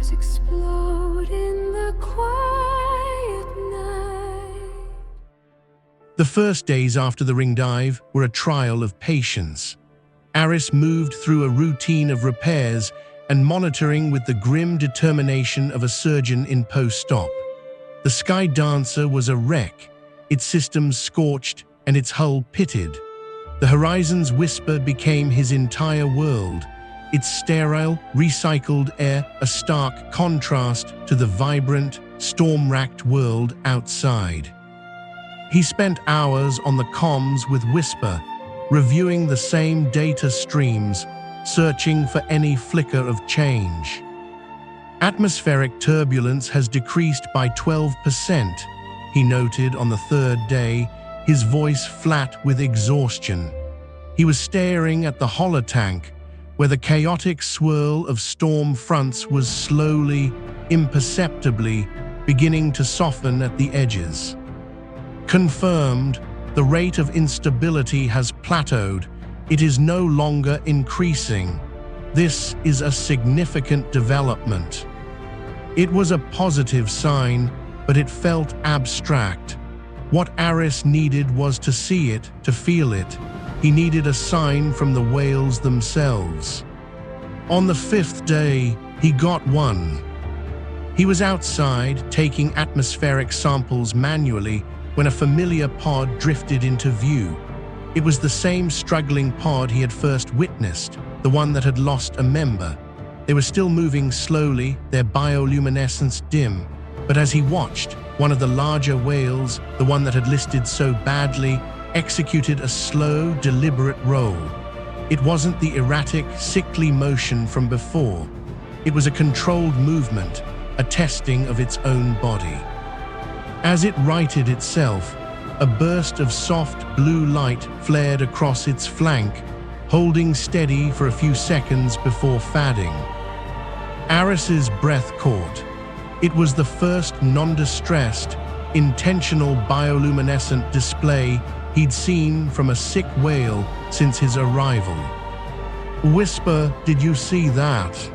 stars explode in the quiet night. The first days after the ring dive were a trial of patience. Aris moved through a routine of repairs and monitoring with the grim determination of a surgeon in post-op. The Sky Dancer was a wreck, its systems scorched and its hull pitted. The horizon's whisper became his entire world, its sterile, recycled air a stark contrast to the vibrant, storm-racked world outside. He spent hours on the comms with Whisper, reviewing the same data streams, searching for any flicker of change. Atmospheric turbulence has decreased by 12%, he noted on the third day, his voice flat with exhaustion. He was staring at the holotank, where the chaotic swirl of storm fronts was slowly, imperceptibly, beginning to soften at the edges. Confirmed, the rate of instability has plateaued. It is no longer increasing. This is a significant development. It was a positive sign, but it felt abstract. What Aris needed was to see it, to feel it. He needed a sign from the whales themselves. On the fifth day, he got one. He was outside, taking atmospheric samples manually, when a familiar pod drifted into view. It was the same struggling pod he had first witnessed, the one that had lost a member. They were still moving slowly, their bioluminescence dim, but as he watched, one of the larger whales, the one that had listed so badly, executed a slow, deliberate roll. It wasn't the erratic, sickly motion from before. It was a controlled movement, a testing of its own body. As it righted itself, a burst of soft blue light flared across its flank, holding steady for a few seconds before fading. Aris's breath caught. It was the first non-distressed, intentional bioluminescent display he'd seen from a sick whale since his arrival. Whisper, did you see that?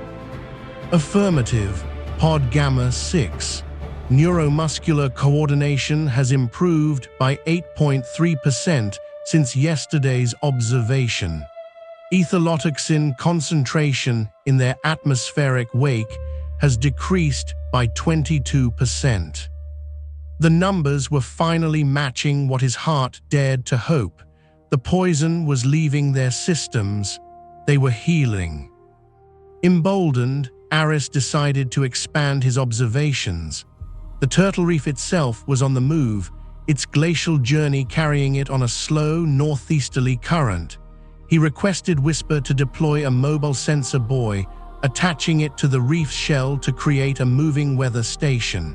Affirmative, Pod Gamma 6. Neuromuscular coordination has improved by 8.3% since yesterday's observation. Ethylotoxin concentration in their atmospheric wake has decreased by 22%. The numbers were finally matching what his heart dared to hope. The poison was leaving their systems. They were healing. Emboldened, Aris decided to expand his observations. The turtle reef itself was on the move, its glacial journey carrying it on a slow northeasterly current. He requested Whisper to deploy a mobile sensor buoy, attaching it to the reef's shell to create a moving weather station.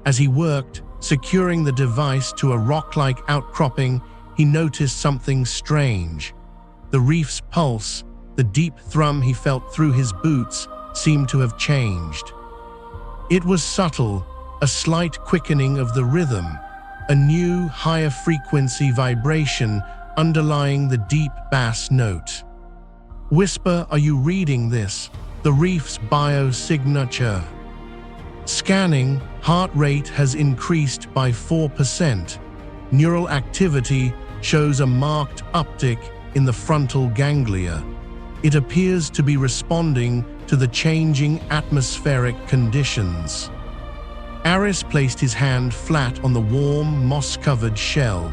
As he worked, securing the device to a rock-like outcropping, he noticed something strange. The reef's pulse, the deep thrum he felt through his boots, seemed to have changed. It was subtle, a slight quickening of the rhythm, a new, higher frequency vibration underlying the deep bass note. Whisper, are you reading this? The reef's biosignature. Scanning, heart rate has increased by 4%. Neural activity shows a marked uptick in the frontal ganglia. It appears to be responding to the changing atmospheric conditions. Aris placed his hand flat on the warm, moss-covered shell.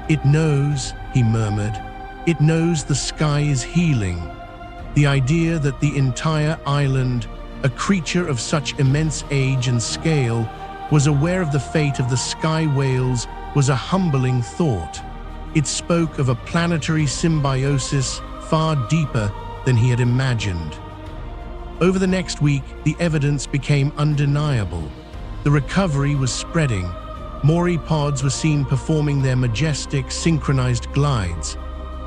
It knows, he murmured. It knows the sky is healing. The idea that the entire island, a creature of such immense age and scale, was aware of the fate of the sky whales was a humbling thought. It spoke of a planetary symbiosis far deeper than he had imagined. Over the next week, the evidence became undeniable. The recovery was spreading. Maury pods were seen performing their majestic, synchronized glides.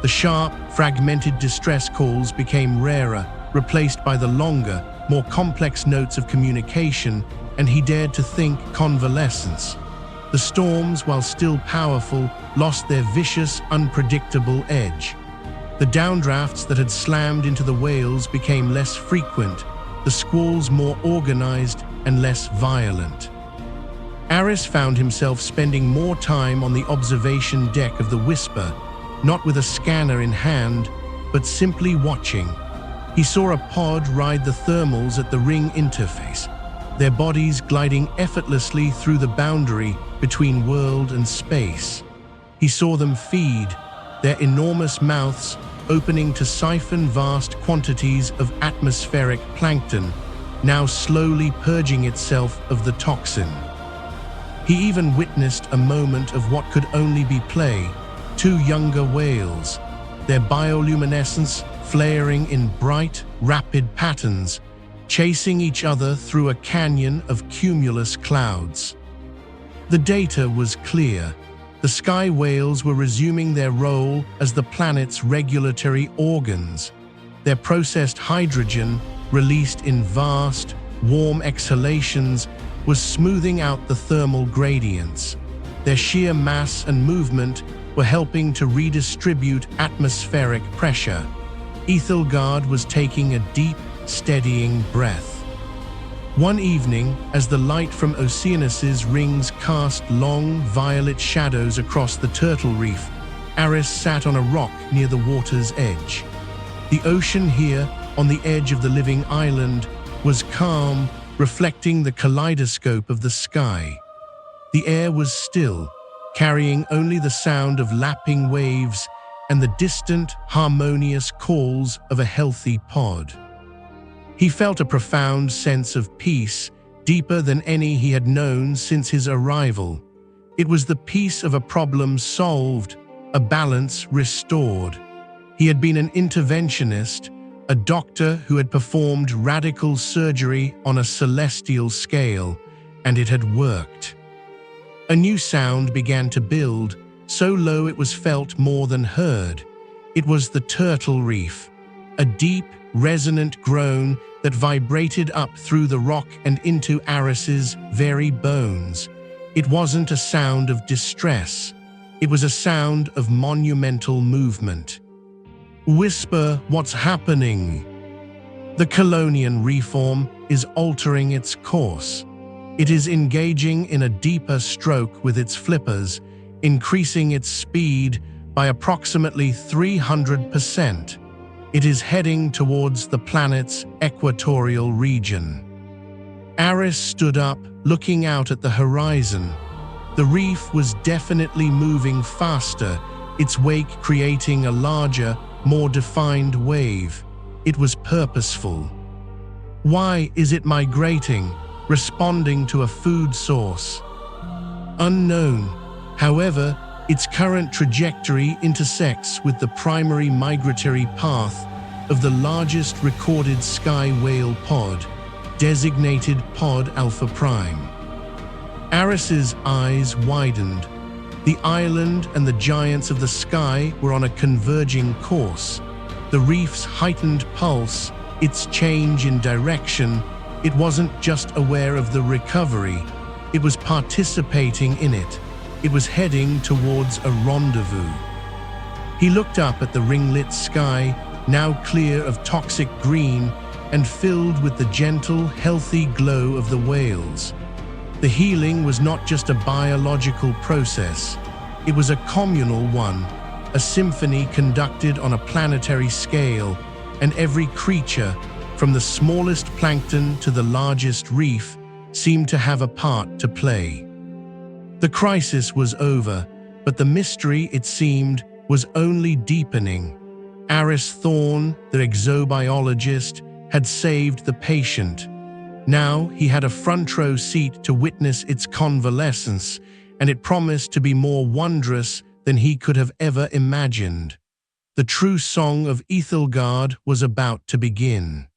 The sharp, fragmented distress calls became rarer, replaced by the longer, more complex notes of communication, and he dared to think convalescence. The storms, while still powerful, lost their vicious, unpredictable edge. The downdrafts that had slammed into the whales became less frequent. the squalls more organized and less violent. Aris found himself spending more time on the observation deck of the Whisper, not with a scanner in hand, but simply watching. He saw a pod ride the thermals at the ring interface, their bodies gliding effortlessly through the boundary between world and space. He saw them feed, their enormous mouths opening to siphon vast quantities of atmospheric plankton, now slowly purging itself of the toxin. He even witnessed a moment of what could only be play: two younger whales, their bioluminescence flaring in bright, rapid patterns, chasing each other through a canyon of cumulus clouds. The data was clear. The sky whales were resuming their role as the planet's regulatory organs. Their processed hydrogen, released in vast, warm exhalations, was smoothing out the thermal gradients. Their sheer mass and movement were helping to redistribute atmospheric pressure. Aethelgard was taking a deep, steadying breath. One evening, as the light from Oceanus's rings cast long, violet shadows across the turtle reef, Aris sat on a rock near the water's edge. The ocean here, on the edge of the living island, was calm, reflecting the kaleidoscope of the sky. The air was still, carrying only the sound of lapping waves and the distant, harmonious calls of a healthy pod. He felt a profound sense of peace, deeper than any he had known since his arrival. It was the peace of a problem solved, a balance restored. He had been an interventionist, a doctor who had performed radical surgery on a celestial scale, and it had worked. A new sound began to build, so low it was felt more than heard. It was the turtle reef, a deep, resonant groan that vibrated up through the rock and into Aris's very bones. It wasn't a sound of distress. It was a sound of monumental movement. Whisper, what's happening? The Colonian reform is altering its course. It is engaging in a deeper stroke with its flippers, increasing its speed by approximately 300%. It is heading towards the planet's equatorial region. Aris stood up, looking out at the horizon. The reef was definitely moving faster, its wake creating a larger, more defined wave. It was purposeful. Why is it migrating, responding to a food source? Unknown. However, its current trajectory intersects with the primary migratory path of the largest recorded sky whale pod, designated Pod Alpha Prime. Aris's eyes widened. The island and the giants of the sky were on a converging course. The reef's heightened pulse, its change in direction, it wasn't just aware of the recovery, it was participating in it. It was heading towards a rendezvous. He looked up at the ring-lit sky, now clear of toxic green and filled with the gentle, healthy glow of the whales. The healing was not just a biological process. It was a communal one, a symphony conducted on a planetary scale, and every creature, from the smallest plankton to the largest reef, seemed to have a part to play. The crisis was over, but the mystery, it seemed, was only deepening. Aris Thorne, the exobiologist, had saved the patient. Now he had a front-row seat to witness its convalescence, and it promised to be more wondrous than he could have ever imagined. The true song of Aethelgard was about to begin.